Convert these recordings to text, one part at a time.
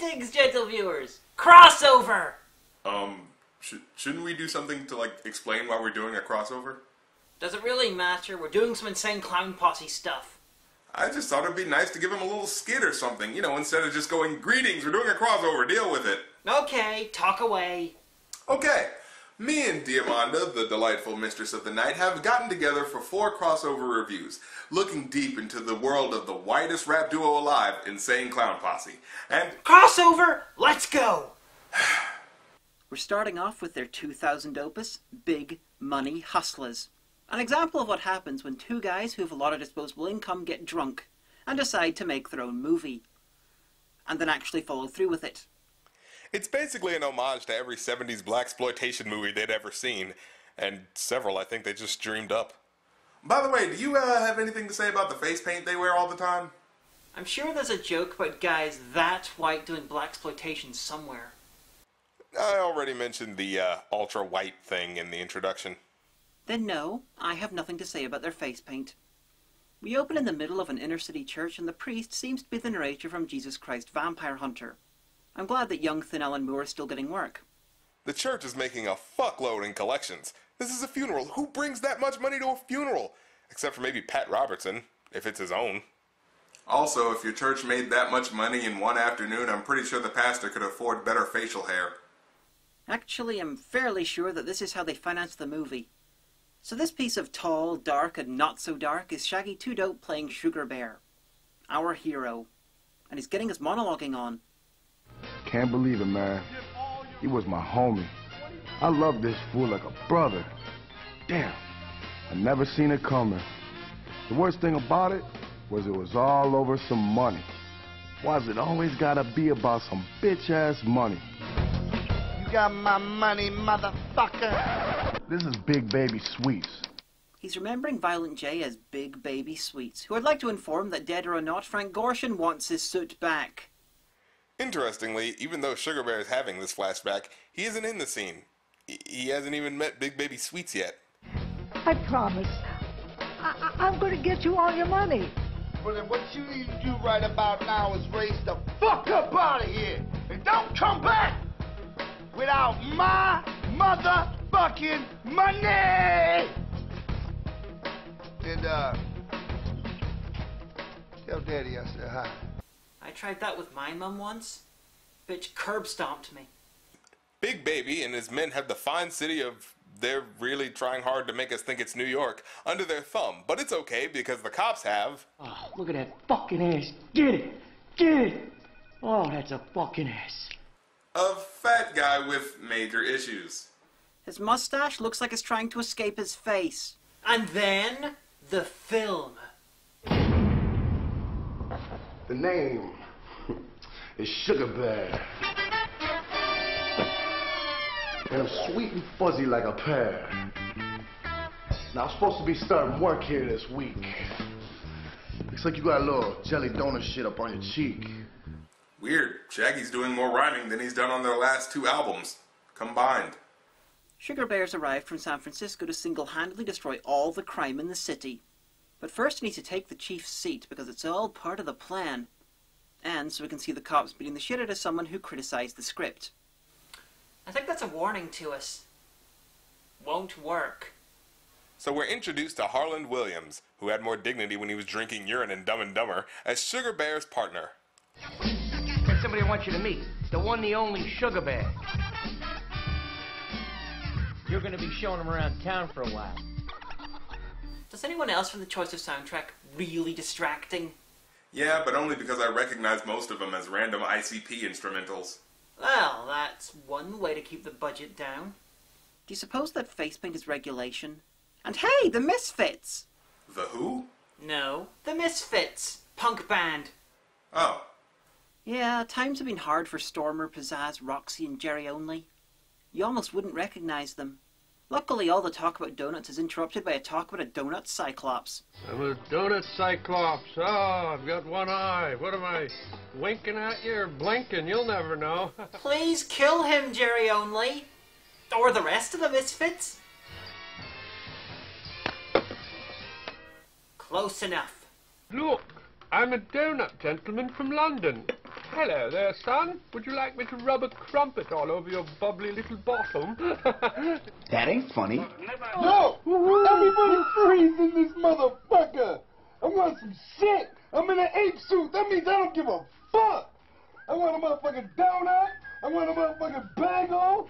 Greetings, gentle viewers! Crossover! Shouldn't we do something to, like, explain why we're doing a crossover? Does it really matter? We're doing some insane clown posse stuff. I just thought it'd be nice to give him a little skit or something, you know, instead of just going, greetings, we're doing a crossover, deal with it. Okay, talk away. Okay, me and Diamanda, the delightful mistress of the night, have gotten together for 4 crossover reviews, looking deep into the world of the whitest rap duo alive, Insane Clown Posse. And crossover, let's go! We're starting off with their 2000 opus, Big Money Hustlas. An example of what happens when 2 guys who have a lot of disposable income get drunk and decide to make their own movie. And then actually follow through with it. It's basically an homage to every 70s blaxploitation movie they'd ever seen, and several I think they just dreamed up. By the way, do you have anything to say about the face paint they wear all the time? I'm sure there's a joke about guys that white doing blaxploitation somewhere. I already mentioned the ultra-white thing in the introduction. Then no, I have nothing to say about their face paint. We open in the middle of an inner-city church and the priest seems to be the narrator from Jesus Christ Vampire Hunter. I'm glad that young thin Alan Moore is still getting work. The church is making a fuckload in collections. This is a funeral. Who brings that much money to a funeral? Except for maybe Pat Robertson, if it's his own. Also, if your church made that much money in one afternoon, I'm pretty sure the pastor could afford better facial hair. Actually, I'm fairly sure that this is how they financed the movie. So this piece of tall, dark, and not so dark is Shaggy 2 Dope playing Sugar Bear, our hero. And he's getting his monologuing on. Can't believe it, man. He was my homie. I love this fool like a brother. Damn, I never seen it coming. The worst thing about it was all over some money. Why's it always gotta be about some bitch-ass money? You got my money, motherfucker. This is Big Baby Sweets. He's remembering Violent J as Big Baby Sweets, who I'd like to inform that dead or not, Frank Gorshin wants his suit back. Interestingly, even though Sugar Bear is having this flashback, he isn't in the scene. He hasn't even met Big Baby Sweets yet. I promise. I'm going to get you all your money. Well, then what you need to do right about now is raise the fuck up out of here. And don't come back without my motherfucking money! And, tell Daddy I said hi. I tried that with my mum once. Bitch curb stomped me. Big Baby and his men have the fine city of they're really trying hard to make us think it's New York under their thumb, but it's okay because the cops have... Oh, look at that fucking ass. Get it! Get it! Oh, that's a fucking ass. A fat guy with major issues. His mustache looks like it's trying to escape his face. And then, the film. The name is Sugar Bear. And I'm sweet and fuzzy like a pear. Now I'm supposed to be starting work here this week. Looks like you got a little jelly donut shit up on your cheek. Weird. Shaggy's doing more rhyming than he's done on their last 2 albums, combined. Sugar Bear's arrived from San Francisco to single-handedly destroy all the crime in the city. But first he needs to take the chief's seat because it's all part of the plan. And so we can see the cops beating the shit out of someone who criticized the script. I think that's a warning to us. Won't work. So we're introduced to Harland Williams, who had more dignity when he was drinking urine in Dumb and Dumber, as Sugar Bear's partner. There's somebody I want you to meet. The one, the only Sugar Bear. You're gonna be showing him around town for a while. Does anyone else find the choice of soundtrack really distracting? Yeah, but only because I recognize most of them as random ICP instrumentals. Well, that's one way to keep the budget down. Do you suppose that face paint is regulation? And hey, the Misfits! The who? No, the Misfits. Punk band. Oh. Yeah, times have been hard for Stormer, Pizzazz, Roxy and Jerry Only. You almost wouldn't recognize them. Luckily, all the talk about donuts is interrupted by a talk about a donut cyclops. I'm a donut cyclops. Oh, I've got one eye. What am I, winking at you or blinking? You'll never know. Please kill him, Jerry Only. Or the rest of the Misfits. Close enough. Look, I'm a donut gentleman from London. Hello there, son. Would you like me to rub a crumpet all over your bubbly little bottom? That ain't funny. No! Everybody freeze in this motherfucker! I want some shit! I'm in an ape suit! That means I don't give a fuck! I want a motherfucking donut! I want a motherfucking bagel!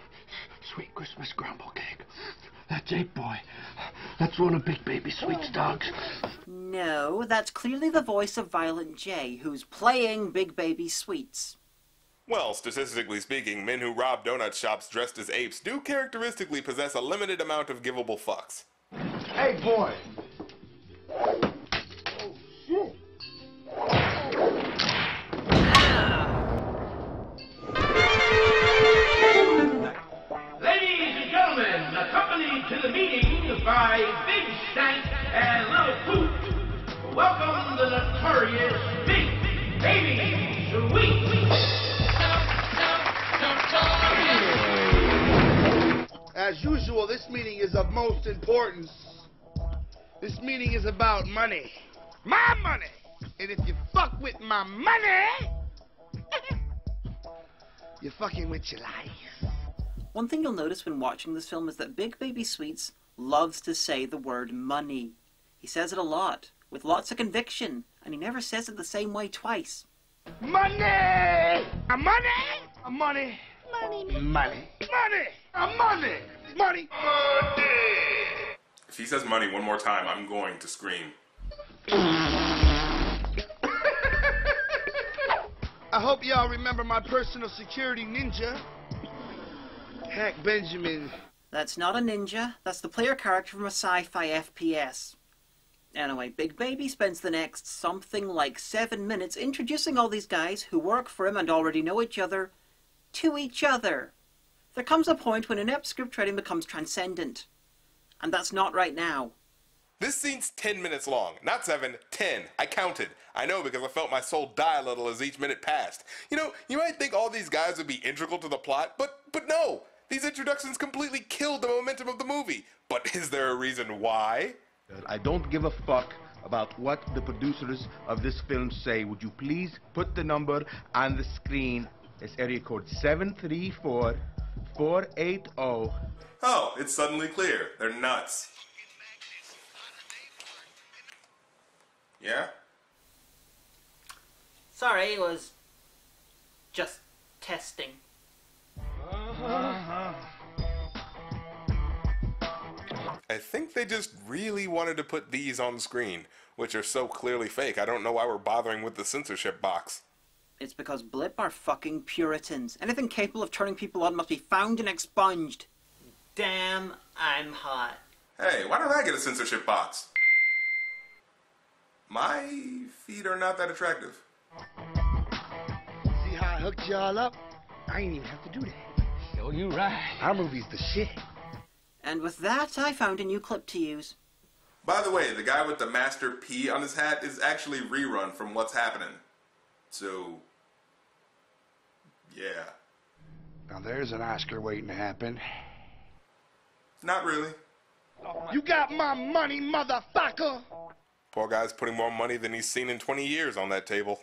Sweet Christmas grumble cake. That's Ape Boy. That's one of Big Baby Sweet's dogs. No, that's clearly the voice of Violent J, who's playing Big Baby Sweets. Well, statistically speaking, men who rob donut shops dressed as apes do characteristically possess a limited amount of givable fucks. Hey, boy! Oh, shit! Ladies and gentlemen, accompanied to the meeting by Big Stank and Little Poot, welcome the notorious Big Baby Sweet. As usual, this meeting is of most importance. This meeting is about money. My money! And if you fuck with my money, you're fucking with your life. One thing you'll notice when watching this film is that Big Baby Sweets loves to say the word money. He says it a lot, with lots of conviction, and he never says it the same way twice. Money! A money! A money! Money! Money! Money! A money! Money! Money! If he says money one more time, I'm going to scream. I hope y'all remember my personal security ninja, Hack Benjamin. That's not a ninja, that's the player character from a sci-fi FPS. Anyway, Big Baby spends the next something like 7 minutes introducing all these guys who work for him and already know each other to each other. There comes a point when inept script writing becomes transcendent. And that's not right now. This scene's 10 minutes long. Not 7, 10. I counted. I know because I felt my soul die a little as each minute passed. You know, you might think all these guys would be integral to the plot, but no. These introductions completely killed the momentum of the movie. But is there a reason why? I don't give a fuck about what the producers of this film say. Would you please put the number on the screen? It's area code 734-480. Oh, it's suddenly clear. They're nuts. Yeah? Sorry, it was just testing. I think they just really wanted to put these on screen, which are so clearly fake. I don't know why we're bothering with the censorship box. It's because Blip are fucking Puritans. Anything capable of turning people on must be found and expunged. Damn, I'm hot. Hey, why don't I get a censorship box? My feet are not that attractive. See how I hooked y'all up? I ain't even have to do that. Oh, you right. Our movie's the shit. And with that, I found a new clip to use. By the way, the guy with the Master P on his hat is actually Rerun from What's Happening. So, yeah. Now there's an Oscar waiting to happen. Not really. You got my money, motherfucker! Poor guy's putting more money than he's seen in 20 years on that table.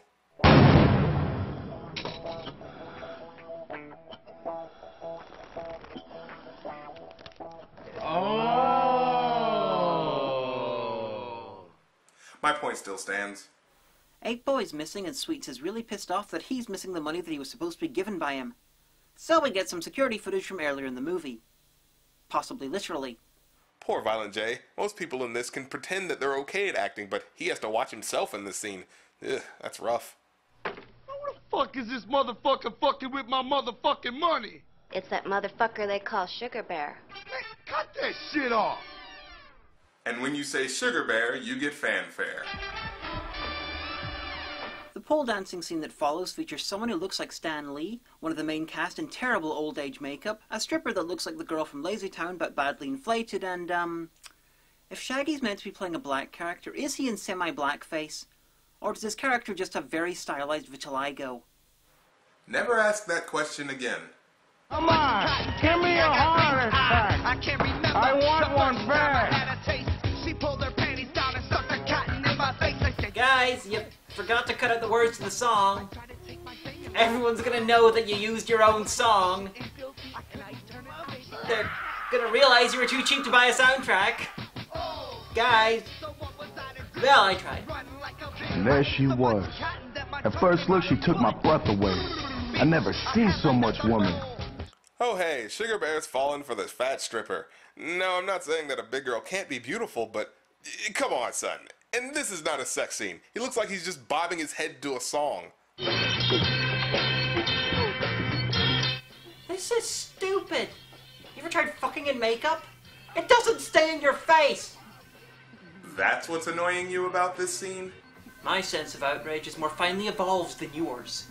Oh. My point still stands. Ape Boy's missing and Sweets is really pissed off that he's missing the money that he was supposed to be given by him. So we get some security footage from earlier in the movie. Possibly literally. Poor Violent J. Most people in this can pretend that they're okay at acting, but he has to watch himself in this scene. Ugh, that's rough. Who the fuck is this motherfucker fucking with my motherfucking money? It's that motherfucker they call Sugar Bear. Man, cut that shit off! And when you say Sugar Bear, you get fanfare. The pole dancing scene that follows features someone who looks like Stan Lee, one of the main cast in terrible old age makeup, a stripper that looks like the girl from Lazy Town but badly inflated, and if Shaggy's meant to be playing a black character, is he in semi-blackface? Or does his character just have very stylized vitiligo? Never ask that question again. Come on, give me a heart attack. I can't remember. I want the one first back. time I had a taste. She pulled her panties down and stuck her cotton in my face. Guys, you forgot to cut out the words to the song. Everyone's gonna know that you used your own song. They're gonna realize you were too cheap to buy a soundtrack. Guys. Well, I tried. And there she was. At first look, she took my breath away. I never seen so much woman. Oh hey, Sugar Bear's fallen for this fat stripper. No, I'm not saying that a big girl can't be beautiful, but come on, son. And this is not a sex scene. He looks like he's just bobbing his head to a song. This is stupid. You ever tried fucking in makeup? It doesn't stay in your face. That's what's annoying you about this scene? My sense of outrage is more finely evolved than yours.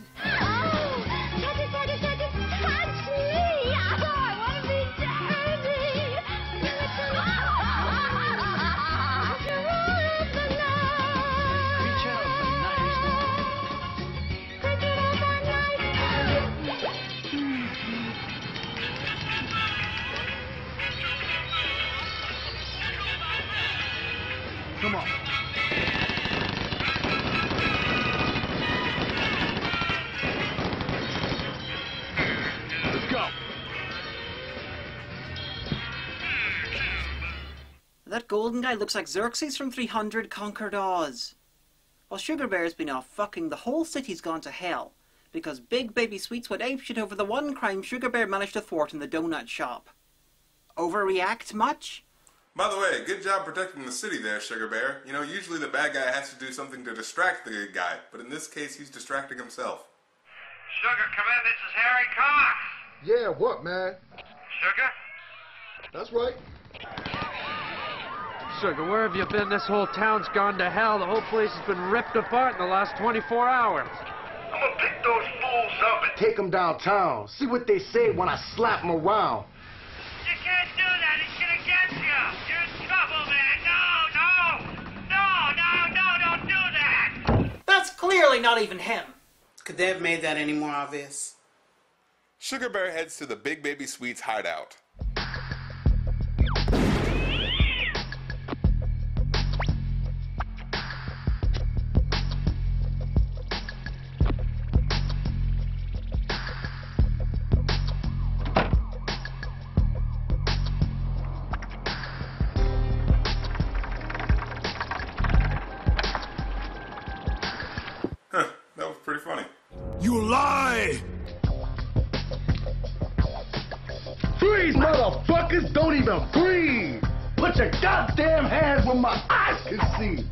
Come on. Let's go. That golden guy looks like Xerxes from 300 Conquered Oz. While Sugar Bear's been off fucking, the whole city's gone to hell, because Big Baby Sweets went apeshit over the one crime Sugar Bear managed to thwart in the donut shop. Overreact much? By the way, good job protecting the city there, Sugar Bear. You know, usually the bad guy has to do something to distract the good guy, but in this case, he's distracting himself. Sugar, come in. This is Harry Cox. Yeah, what, man? Sugar? That's right. Sugar, where have you been? This whole town's gone to hell. The whole place has been ripped apart in the last 24 hours. I'm gonna pick those fools up and... Take them downtown. See what they say when I slap them around. You can't do that. It's gonna get you. You're in trouble, man. No, don't do that. That's clearly not even him. Could they have made that any more obvious? Sugar Bear heads to the Big Baby Sweets hideout. That was pretty funny. You lie! Freeze, motherfuckers! Don't even breathe! Put your goddamn hands where my eyes can see!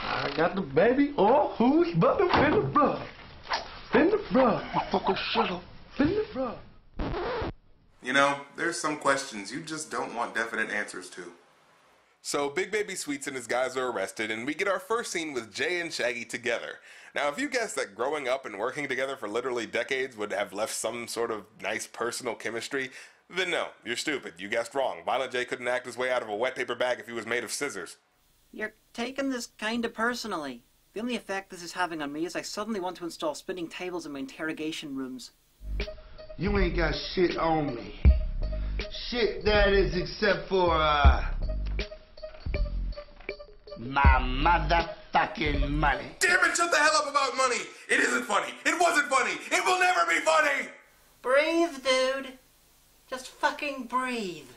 I got the baby, oh, who's but the fin the blood? Fin the blood, motherfucker, sugar. Fin the blood. You know, there's some questions you just don't want definite answers to. So Big Baby Sweets and his guys are arrested, and we get our first scene with Jay and Shaggy together. Now, if you guessed that growing up and working together for literally decades would have left some sort of nice personal chemistry, then no, you're stupid. You guessed wrong. Violent J couldn't act his way out of a wet paper bag if he was made of scissors. You're taking this kinda personally. The only effect this is having on me is I suddenly want to install spinning tables in my interrogation rooms. You ain't got shit on me. Shit that is except for, my motherfucking money. Damn it, shut the hell up about money! It isn't funny! It wasn't funny! It will never be funny! Breathe, dude. Just fucking breathe.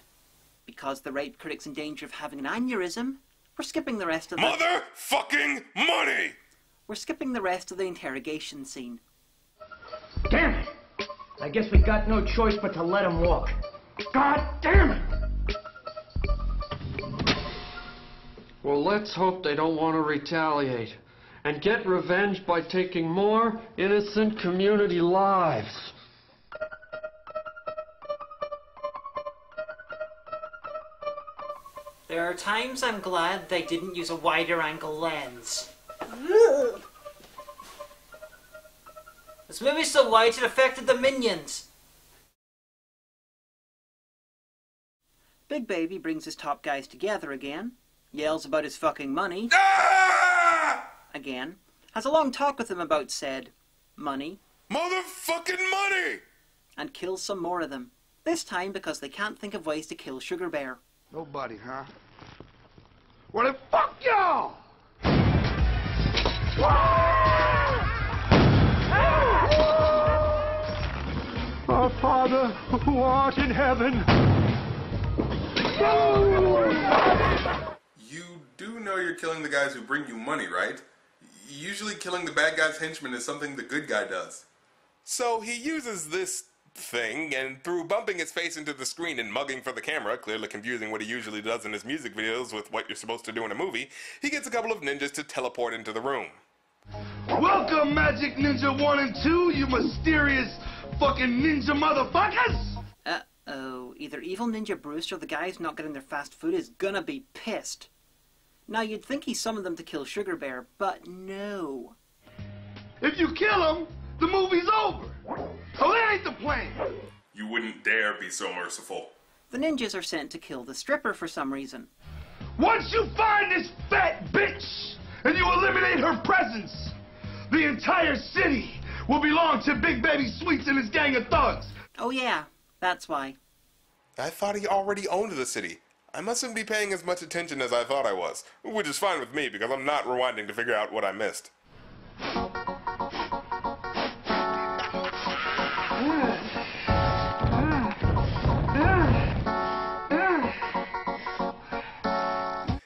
Because the Rape Critic's in danger of having an aneurysm, we're skipping the rest of the... Motherfucking money! We're skipping the rest of the interrogation scene. Damn it! I guess we got no choice but to let him walk. God damn it! Well, let's hope they don't want to retaliate and get revenge by taking more innocent community lives. There are times I'm glad they didn't use a wider angle lens. This movie's so wide it affected the minions. Big Baby brings his top guys together again, yells about his fucking money, again, has a long talk with them about said money, Motherfucking money! and kills some more of them. This time because they can't think of ways to kill Sugar Bear. Nobody, huh? Well, then fuck y'all! Father who art in heaven. You do know you're killing the guys who bring you money, right? Usually killing the bad guy's henchmen is something the good guy does. So he uses this thing, and through bumping his face into the screen and mugging for the camera, clearly confusing what he usually does in his music videos with what you're supposed to do in a movie, he gets a couple of ninjas to teleport into the room. Welcome, Magic Ninja 1 and 2, you mysterious fucking ninja motherfuckers! Uh-oh. Either Evil Ninja Bruce or the guys not getting their fast food is gonna be pissed. Now, you'd think he summoned them to kill Sugar Bear, but no. If you kill him, the movie's over. Oh, that ain't the plan. You wouldn't dare be so merciful. The ninjas are sent to kill the stripper for some reason. Once you find this fat bitch and you eliminate her presence, the entire city will belong to Big Baby Sweets and his gang of thugs. Oh yeah, that's why. I thought he already owned the city. I mustn't be paying as much attention as I thought I was, which is fine with me because I'm not rewinding to figure out what I missed.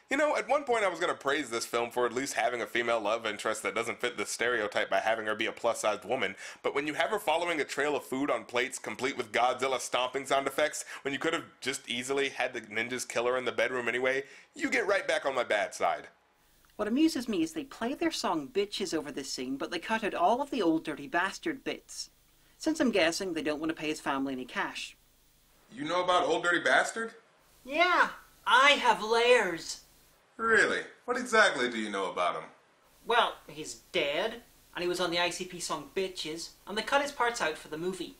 You know, at one point I was going to praise this film for at least having a female love interest that doesn't fit the stereotype by having her be a plus-sized woman, but when you have her following a trail of food on plates complete with Godzilla stomping sound effects, when you could have just easily had the ninjas kill her in the bedroom anyway, you get right back on my bad side. What amuses me is they play their song Bitches over this scene, but they cut out all of the old dirty bastard bits. Since I'm guessing they don't want to pay his family any cash. You know about Old Dirty Bastard? Yeah, I have layers. Really? What exactly do you know about him? Well, he's dead, and he was on the ICP song Bitches, and they cut his parts out for the movie.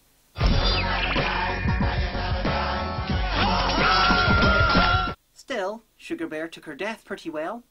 Still, Sugar Bear took her death pretty well.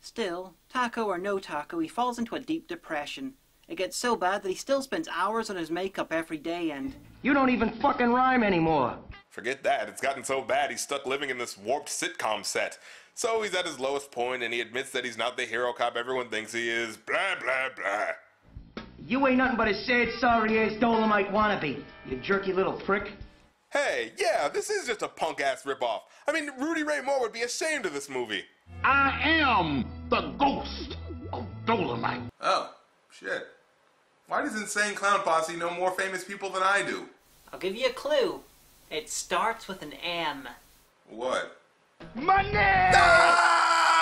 Still, taco or no taco, he falls into a deep depression. It gets so bad that he still spends hours on his makeup every day and... You don't even fucking rhyme anymore. Forget that. It's gotten so bad he's stuck living in this warped sitcom set. So he's at his lowest point and he admits that he's not the hero cop everyone thinks he is. Blah, blah, blah. You ain't nothing but a sad, sorry-ass Dolomite wannabe, you jerky little prick. Hey, yeah, this is just a punk-ass ripoff. I mean, Rudy Ray Moore would be ashamed of this movie. I am the ghost of Dolomite. Oh, shit. Why does Insane Clown Posse know more famous people than I do? I'll give you a clue. It starts with an M. What? Money! Ah!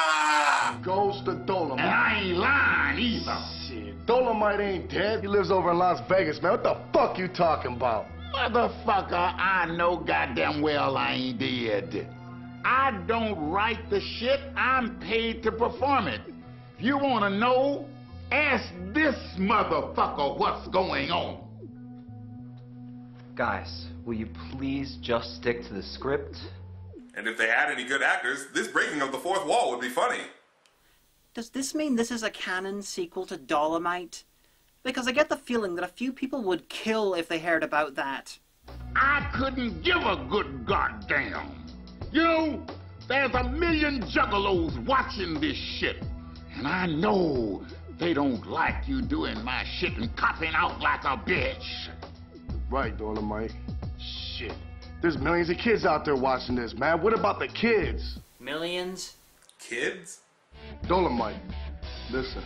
Ghost of Dolomite. And I ain't lying either. Shit, Dolomite ain't dead. He lives over in Las Vegas, man. What the fuck you talking about? Motherfucker, I know goddamn well I ain't dead. I don't write the shit, I'm paid to perform it. If you wanna know, ask this motherfucker what's going on. Guys, will you please just stick to the script? And if they had any good actors, this breaking of the fourth wall would be funny. Does this mean this is a canon sequel to Dolomite? Because I get the feeling that a few people would kill if they heard about that. I couldn't give a good goddamn. You know, there's a million juggalos watching this shit. And I know they don't like you doing my shit and copping out like a bitch. Right, Dolomite. Shit. There's millions of kids out there watching this, man. What about the kids? Millions? Kids? Dolomite, listen.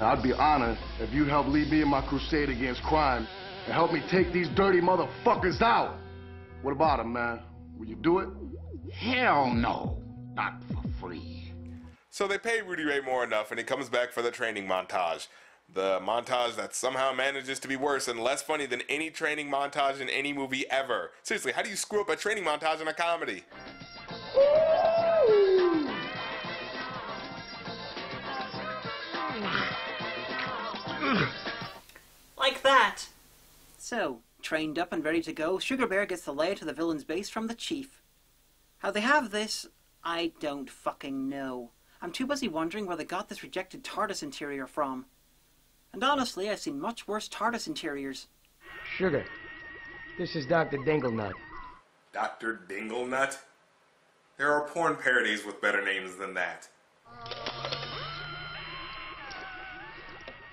I'd be honored if you'd help lead me in my crusade against crime and help me take these dirty motherfuckers out. What about them, man? Will you do it? Hell no. Not for free. So they pay Rudy Ray Moore enough and he comes back for the training montage. The montage that somehow manages to be worse and less funny than any training montage in any movie ever. Seriously, how do you screw up a training montage in a comedy? Like that. So, trained up and ready to go, Sugar Bear gets the layout to the villain's base from the chief. How they have this, I don't fucking know. I'm too busy wondering where they got this rejected TARDIS interior from. And honestly, I've seen much worse TARDIS interiors. Sugar, This is Dr. Dinglenut. Dr. Dinglenut? There are porn parodies with better names than that.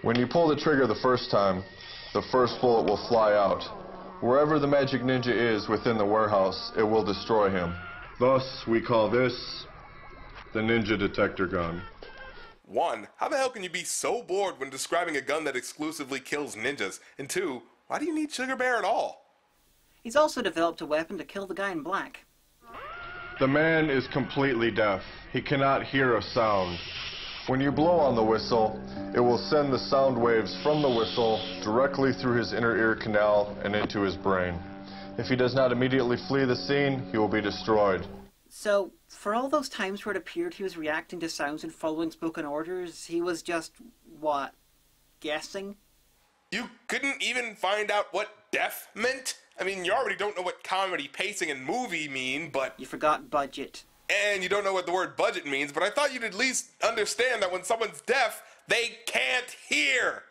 When you pull the trigger the first time, the first bullet will fly out. Wherever the magic ninja is within the warehouse, it will destroy him. Thus, we call this the ninja detector gun. 1. How the hell can you be so bored when describing a gun that exclusively kills ninjas? And 2. Why do you need Sugar Bear at all? He's also developed a weapon to kill the guy in black. The man is completely deaf. He cannot hear a sound. When you blow on the whistle, it will send the sound waves from the whistle directly through his inner ear canal and into his brain. If he does not immediately flee the scene, he will be destroyed. So, for all those times where it appeared he was reacting to sounds and following spoken orders, he was just, what, guessing? You couldn't even find out what deaf meant? I mean, you already don't know what comedy, pacing, and movie mean, but... You forgot budget. And you don't know what the word budget means, but I thought you'd at least understand that when someone's deaf, they can't hear!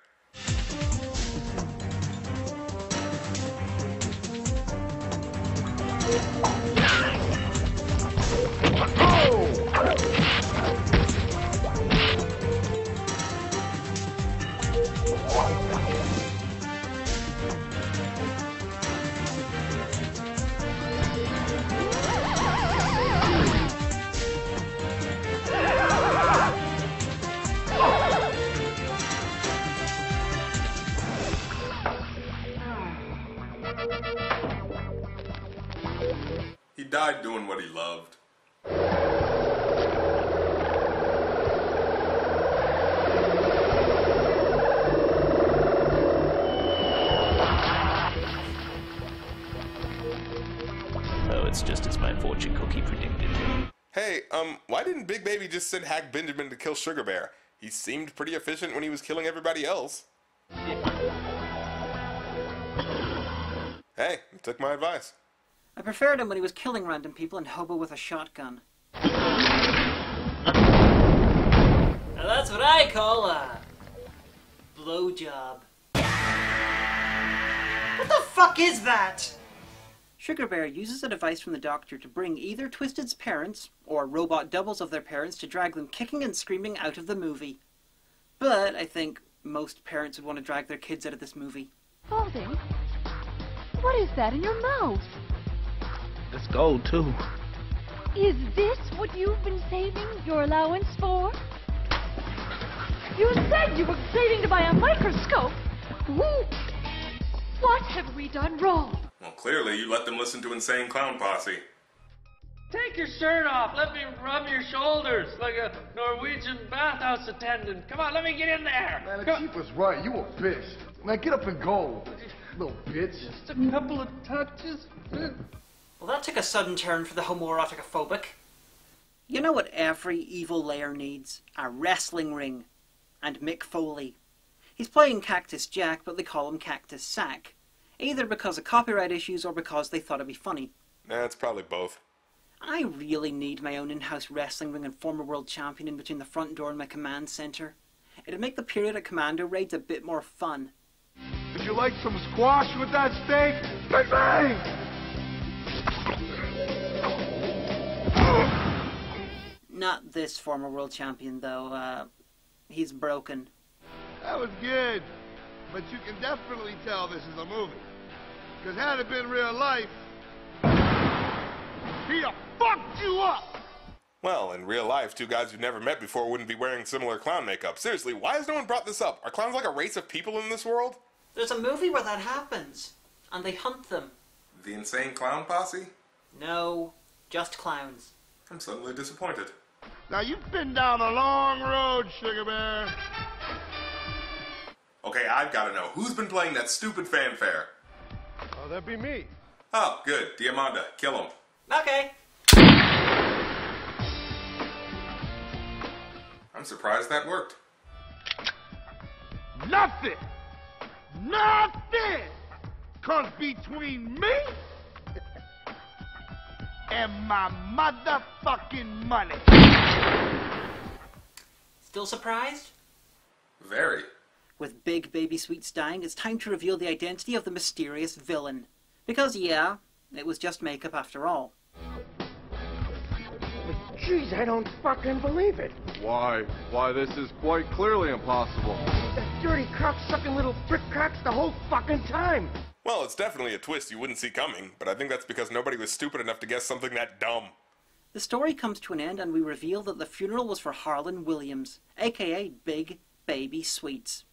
He died doing what he loved. Oh, it's just as my fortune cookie predicted. Hey, why didn't Big Baby just send Hack Benjamin to kill Sugar Bear? He seemed pretty efficient when he was killing everybody else. Hey, he took my advice. I preferred him when he was killing random people and hobo with a shotgun. Now that's what I call a... blowjob. What the fuck is that? Sugar Bear uses a device from the doctor to bring either Twisted's parents, or robot doubles of their parents, to drag them kicking and screaming out of the movie. But I think most parents would want to drag their kids out of this movie. Balding? What is that in your mouth? It's gold, too. Is this what you've been saving your allowance for? You said you were saving to buy a microscope. Ooh. What have we done wrong? Well, clearly you let them listen to Insane Clown Posse. Take your shirt off. Let me rub your shoulders like a Norwegian bathhouse attendant. Come on, let me get in there. Man, the chief was right. You a bitch. Man, get up and go, little bitch. Just a couple of touches. Well, that took a sudden turn for the homoerotic-phobic. You know what every evil layer needs? A wrestling ring. And Mick Foley. He's playing Cactus Jack, but they call him Cactus Sack. Either because of copyright issues or because they thought it'd be funny. Nah, it's probably both. I really need my own in-house wrestling ring and former world champion in between the front door and my command center. It'd make the periodic commando raids a bit more fun. Would you like some squash with that steak? Bang bang! Not this former world champion, though. He's broken. That was good. But you can definitely tell this is a movie. Because had it been real life, he'd have fucked you up! Well, in real life, two guys you've never met before wouldn't be wearing similar clown makeup. Seriously, why has no one brought this up? Are clowns like a race of people in this world? There's a movie where that happens. And they hunt them. The Insane Clown Posse? No, just clowns. I'm suddenly disappointed. Now you've been down a long road, Sugar Bear. Okay, I've got to know. Who's been playing that stupid fanfare? Oh, that'd be me. Oh, good. Diamanda. Kill him. Okay. I'm surprised that worked. Nothing! Nothing! Comes between me and my motherfucking money. Still surprised? Very. With Big Baby Sweets dying, it's time to reveal the identity of the mysterious villain. Because, yeah, it was just makeup after all. Jeez, I don't fucking believe it. Why? Why, this is quite clearly impossible. That dirty cock-sucking little prick-cocks the whole fucking time. Well, it's definitely a twist you wouldn't see coming, but I think that's because nobody was stupid enough to guess something that dumb. The story comes to an end and we reveal that the funeral was for Harlan Williams, aka Big Baby Sweets.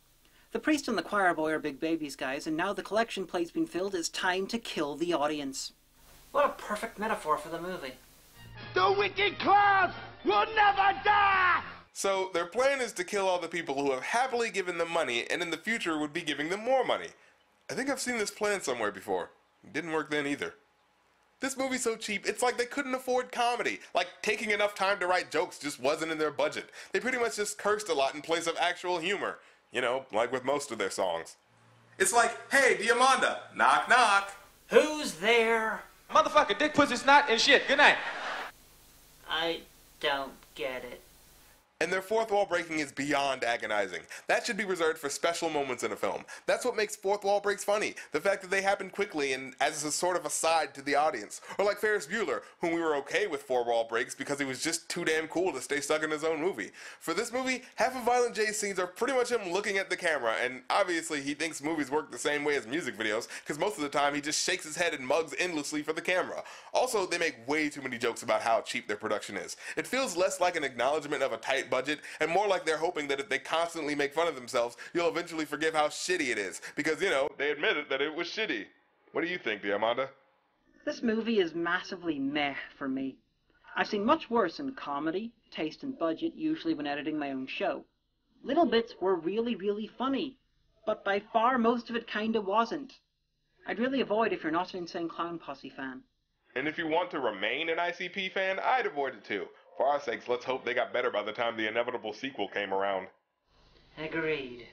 The priest and the choir boy are Big Baby's guys, and now the collection plate's been filled, it's time to kill the audience. What a perfect metaphor for the movie. The wicked clouds will never die! So their plan is to kill all the people who have happily given them money and in the future would be giving them more money. I think I've seen this plan somewhere before. It didn't work then either. This movie's so cheap, it's like they couldn't afford comedy. Like, taking enough time to write jokes just wasn't in their budget. They pretty much just cursed a lot in place of actual humor. You know, like with most of their songs. It's like, hey, Diamanda, knock knock. Who's there? Motherfucker, dick, pussy, snot, and shit. Good night. I don't get it. And their fourth wall breaking is beyond agonizing. That should be reserved for special moments in a film. That's what makes fourth wall breaks funny. The fact that they happen quickly and as a sort of aside to the audience. Or like Ferris Bueller, whom we were okay with four wall breaks because he was just too damn cool to stay stuck in his own movie. For this movie, half of Violent J's scenes are pretty much him looking at the camera, and obviously he thinks movies work the same way as music videos, because most of the time he just shakes his head and mugs endlessly for the camera. Also, they make way too many jokes about how cheap their production is. It feels less like an acknowledgement of a tight budget, and more like they're hoping that if they constantly make fun of themselves, you'll eventually forgive how shitty it is. Because, you know, they admitted that it was shitty. What do you think, Diamanda? This movie is massively meh for me. I've seen much worse in comedy, taste and budget, usually when editing my own show. Little bits were really, really funny, but by far most of it kinda wasn't. I'd really avoid if you're not an Insane Clown Posse fan. And if you want to remain an ICP fan, I'd avoid it too. For our sakes, let's hope they got better by the time the inevitable sequel came around. Agreed.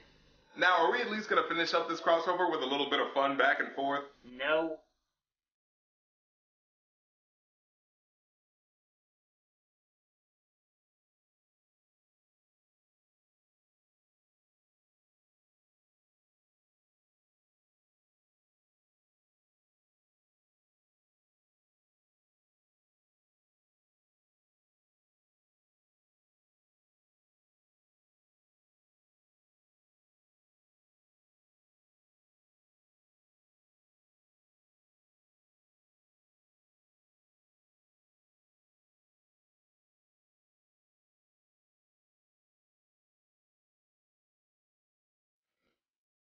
Now, are we at least going to finish up this crossover with a little bit of fun back and forth? No.